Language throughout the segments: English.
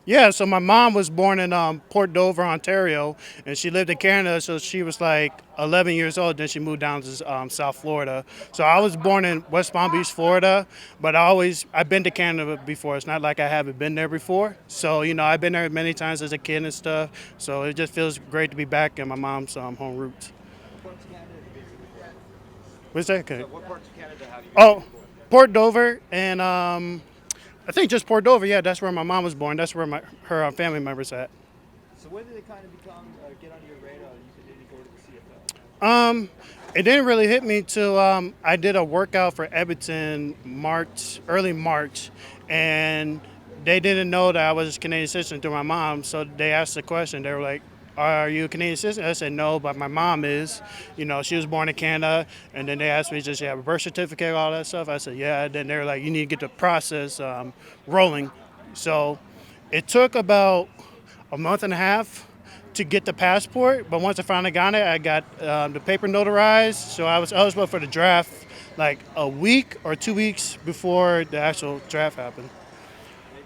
Yeah, so my mom was born in Port Dover, Ontario, and she lived in Canada. So she was like 11 years old. Then she moved down to South Florida. So I was born in West Palm Beach, Florida, but I've been to Canada before. It's not like I haven't been there before. So I've been there many times as a kid and stuff. So it just feels great to be back in my mom's home roots. What parts of Canada have you visited before? What's that? Okay. So, what parts of Canada have you visited Oh, before? Port Dover and I think just Port Dover. Yeah, that's where my mom was born. That's where her family members at. So, when did it kind of become get on your radar? You could maybe go to the CFL. Um, it didn't really hit me till I did a workout for Edmonton early March, and they didn't know that I was a Canadian citizen through my mom. So they asked the question. They were like, "Are you a Canadian citizen?" I said no, but my mom is. She was born in Canada, and then they asked me, "Does she have a birth certificate, all that stuff?" I said, "Yeah." Then they were like, "You need to get the process rolling." So it took about a month and a half to get the passport, but once I finally got it, I got the paper notarized. So I was eligible for the draft like a week or 2 weeks before the actual draft happened. Right?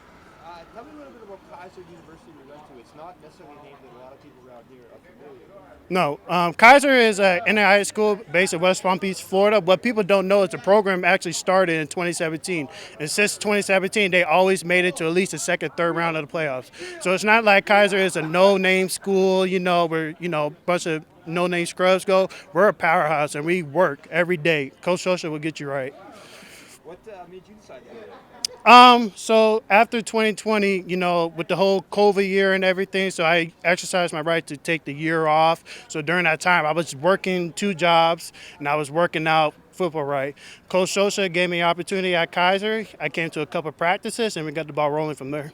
Tell me a little bit about Keiser University you went to. It's not necessarily a name that a lot of people around here are familiar with. No, Kaiser is an NAIA school based in West Palm Beach, Florida. What people don't know is the program actually started in 2017. And since 2017, they always made it to at least the second, third round of the playoffs. So it's not like Kaiser is a no-name school, where, a bunch of no-name scrubs go. We're a powerhouse, and we work every day. Coach Social will get you right. What made you decide to go there? So after 2020, with the whole COVID year and everything, so I exercised my right to take the year off. So during that time, I was working two jobs and I was working out football right. Coach Sosa gave me an opportunity at Kaiser. I came to a couple of practices and we got the ball rolling from there.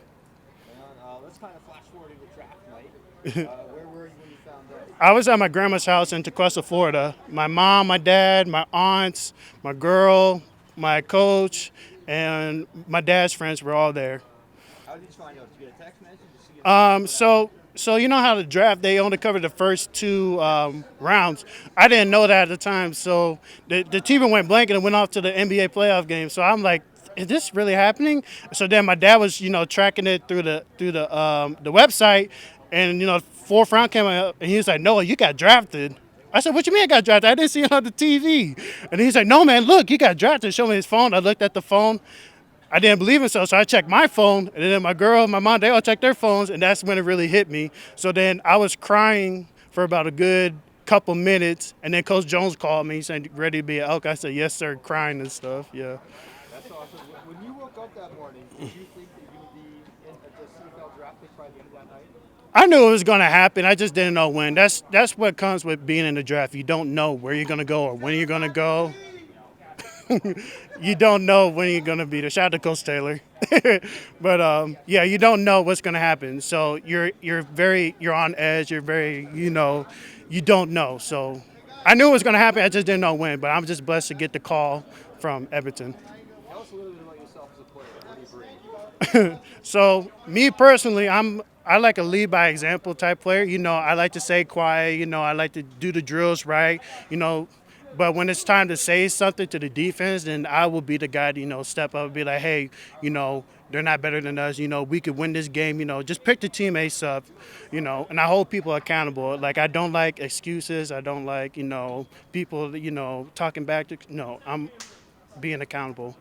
Let's kind of flash forward into draft night. Where were you when you found out? I was at my grandma's house in Tequesta, Florida. My mom, my dad, my aunts, my girl, my coach, and my dad's friends were all there. How did you find out? Did you get a text message? Did you see it Um, on that? so so you know how the draft they only covered the first two rounds. I didn't know that at the time. So the TV went blank and it went off to the NBA playoff game. So I'm like, is this really happening? So then my dad was tracking it through the website, and fourth round came up and he was like, Noah, you got drafted. I said, what you mean I got drafted? I didn't see it on the TV. And he's like, no, man, look, you got drafted. Show me his phone. I looked at the phone. I didn't believe in so I checked my phone, and then my girl, my mom, they all checked their phones, and that's when it really hit me. So then I was crying for about a good couple minutes, and then Coach Jones called me, saying, ready to be an Elk? I said, yes, sir, crying and stuff, yeah. That's awesome. When you woke up that morning, did you think that you would be in at the CFL draft pick by the end of that night? I knew it was going to happen. I just didn't know when. That's what comes with being in the draft. You don't know where you're going to go or when you're going to go. You don't know when you're gonna be there. Shout out to Coach Taylor, but yeah, you don't know what's gonna happen. So you're on edge. You're very you don't know. So I knew it was gonna happen. I just didn't know when. But I'm just blessed to get the call from Edmonton. Tell us a little bit about yourself as a player. What do you bring? So me personally, I like a lead by example type player. I like to stay quiet. I like to do the drills right. You know, but when it's time to say something to the defense, then I will be the guy to step up and be like, hey, they're not better than us. We could win this game. Just pick the teammates up. And I hold people accountable. Like I don't like excuses. I don't like people talking back to. No, I'm being accountable.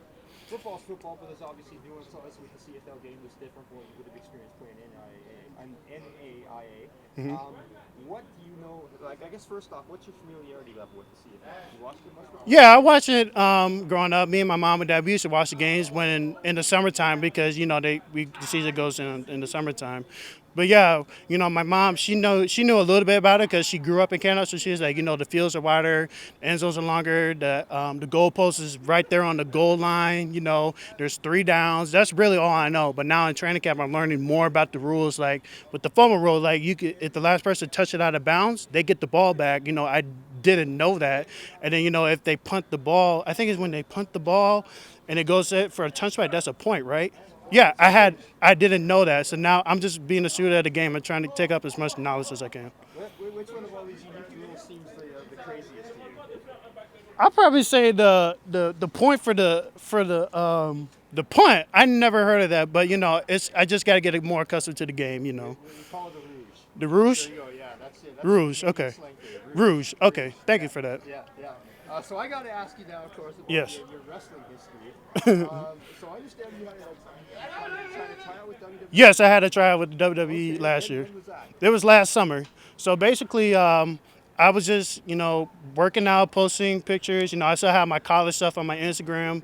Football's football, but there's obviously nuances with the CFL game that's different from what you would have experienced playing in NAIA. What do you know? Like, I guess first off, what's your familiarity level with the CFL? You watched it much before? Yeah, I watched it growing up. Me and my mom and dad, we used to watch the games when in the summertime because the season goes in the summertime. But yeah, my mom she knew a little bit about it because she grew up in Canada. So she was like, the fields are wider, the end zones are longer, the goalpost is right there on the goal line. There's three downs. That's really all I know. But now in training camp, I'm learning more about the rules. Like with the fumble rule, like if the last person touch it out of bounds, they get the ball back. I didn't know that. And then if they punt the ball, I think it's when they punt the ball and it goes in for a touchback, that's a point, right? Yeah, I didn't know that. So now I'm just being a student of the game and trying to take up as much knowledge as I can. Which one of all these unique rules seems the craziest to you? I'll probably say the point for the The punt, I never heard of that, but it's I just got to get more accustomed to the game. We call it the rouge. The rouge, There you go. Yeah, that's it. That's rouge. the Okay, slang for it. rouge. Okay, thank you for that. Yeah, yeah. So I got to ask you now, of course, about Yes. your wrestling history. So I understand you had trying to try out with WWE. Yes, I had a tryout with the WWE last year. When was that? It was last summer. So basically, I was just, working out, posting pictures. I still have my college stuff on my Instagram.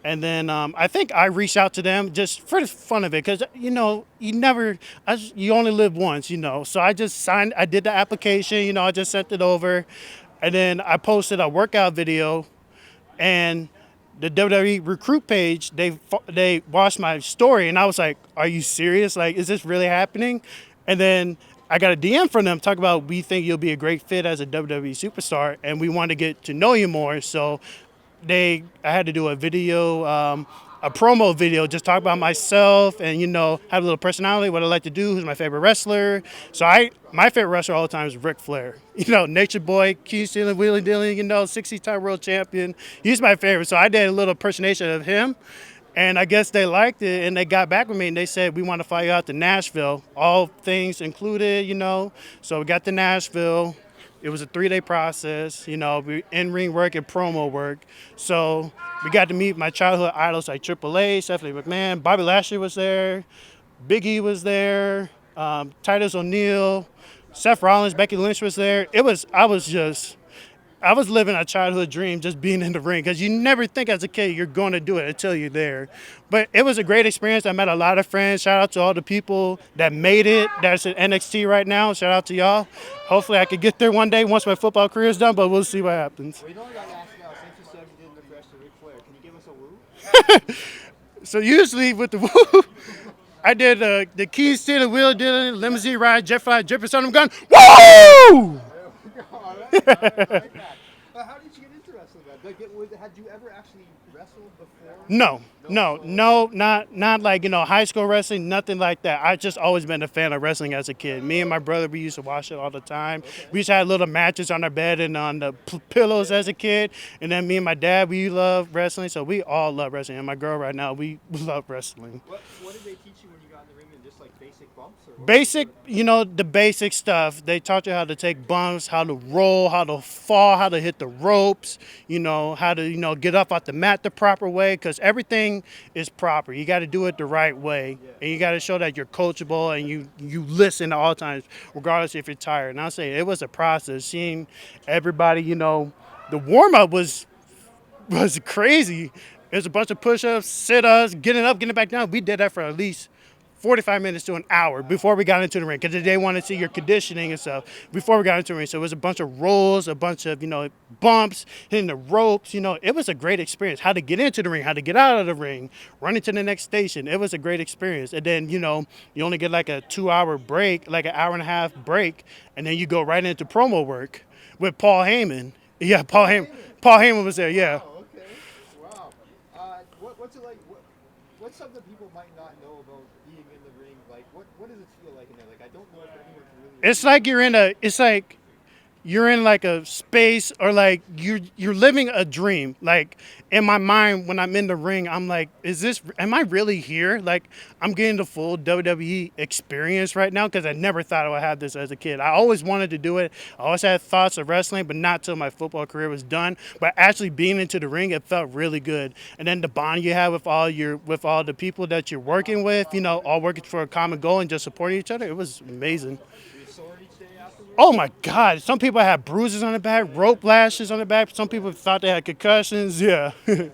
And then I think I reached out to them just for the fun of it because, you only live once, So I just signed, I did the application, I just sent it over. And then I posted a workout video and the WWE recruit page, they watched my story, and I was like, "Are you serious? Like, is this really happening?" And then I got a DM from them talking about, "We think you'll be a great fit as a WWE superstar, and we want to get to know you more." So I had to do a video, a promo video, just talk about myself and have a little personality, what I like to do, who's my favorite wrestler. So my favorite wrestler all the time is Rick Flair. Nature Boy, Key stealing, wheeling, dealing, 60-time world champion. He's my favorite. So I did a little impersonation of him. And I guess they liked it, and they got back with me, and they said, we want to fly you out to Nashville, all things included, So we got to Nashville. It was a 3-day process, in-ring work and promo work. So we got to meet my childhood idols like Triple H, Stephanie McMahon, Bobby Lashley was there, Big E was there, Titus O'Neil, Seth Rollins, Becky Lynch was there. I was living a childhood dream just being in the ring because you never think as a kid you're going to do it until you're there. But it was a great experience. I met a lot of friends. Shout out to all the people that made it. That's at NXT right now. Shout out to y'all. Hopefully I could get there one day once my football career is done, but we'll see what happens. Well, I got to ask now, since you said you did the rest of Ric Flair, can you give us a woo? So usually with the woo, I did the keys to the wheel, dealing, limousine ride, jet fly, dripping son of a gun. Woo! All right. I like that. But how did you get into wrestling? Had you ever actually wrestled before? No, not like, high school wrestling, nothing like that. I just always been a fan of wrestling as a kid. Me and my brother, we used to watch it all the time. Okay. We used to have little matches on our bed and on the pillows as a kid. And then me and my dad, we love wrestling, so we all love wrestling. And my girl right now, we love wrestling. What did they teach you when you got in the ring? And just like basic bumps? Basic, the basic stuff. They taught you how to take bumps, how to roll, how to fall, how to hit the ropes, how to, get up off the mat the proper way, because everything is proper. You got to do it the right way, and you got to show that you're coachable and you listen at all times, regardless if you're tired. And I'll say it was a process. Seeing everybody, the warm-up was crazy. It was a bunch of push-ups, sit-ups, getting up, getting back down. We did that for at least 45 minutes to an hour before we got into the ring because they wanted to see your conditioning and stuff before we got into the ring. So it was a bunch of rolls, a bunch of, bumps, hitting the ropes. It was a great experience. How to get into the ring, how to get out of the ring, running to the next station. It was a great experience. And then, you only get like a 2-hour break, like an hour and a half break, and then you go right into promo work with Paul Heyman. Yeah, Paul Heyman was there, yeah. Oh, okay. Wow. What's it like? What's something people might not know about being in the ring? Like, what does it feel like in there? Like, I don't know if anyone can really. It's like you're in like a space, or like you're living a dream. Like in my mind, when I'm in the ring, I'm like, am I really here? Like I'm getting the full WWE experience right now because I never thought I would have this as a kid. I always wanted to do it. I always had thoughts of wrestling, but not till my football career was done. But actually being into the ring, it felt really good. And then the bond you have with all the people that you're working with, all working for a common goal and just supporting each other, it was amazing. Oh my God! Some people had bruises on the back, rope lashes on the back. Some people thought they had concussions. Yeah. You babyface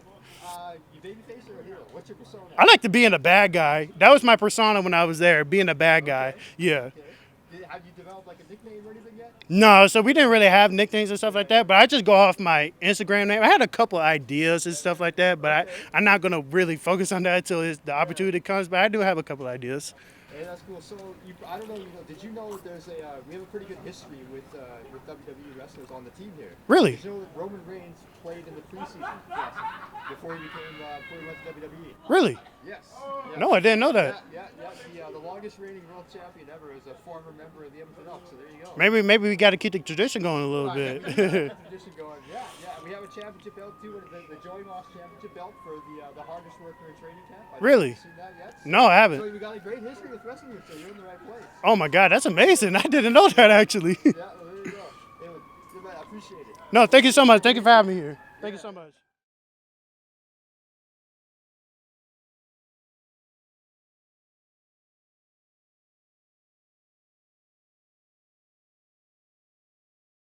or a hero? What's your persona? I like to be in a bad guy. That was my persona when I was there, being a bad guy. Okay. Yeah. Okay. Have you developed like a nickname or anything yet? No, so we didn't really have nicknames and stuff like that. But I just go off my Instagram name. I had a couple ideas and stuff like that, but I'm not gonna really focus on that until the opportunity comes. But I do have a couple ideas. Hey, that's cool. So, I don't know, did you know that there's we have a pretty good history with WWE wrestlers on the team here? Really? Did you know that Roman Reigns played in the preseason classic before he went to WWE? Really? Yes. No, I didn't know that. The longest reigning world champion ever is a former member of the Edmonton Elks. So there you go. Maybe we got to keep the tradition going a little bit. Tradition going. Yeah. We have a championship belt too, the Joey Moss championship belt for the hardest worker in training camp. Really? Seen that yet? No, I haven't. So we got a great history with wrestling, so you're in the right place. Oh my God, that's amazing. I didn't know that actually. Yeah, well, there you go. I appreciate it. No, thank you so much. Thank you for having me here. Thank you so much.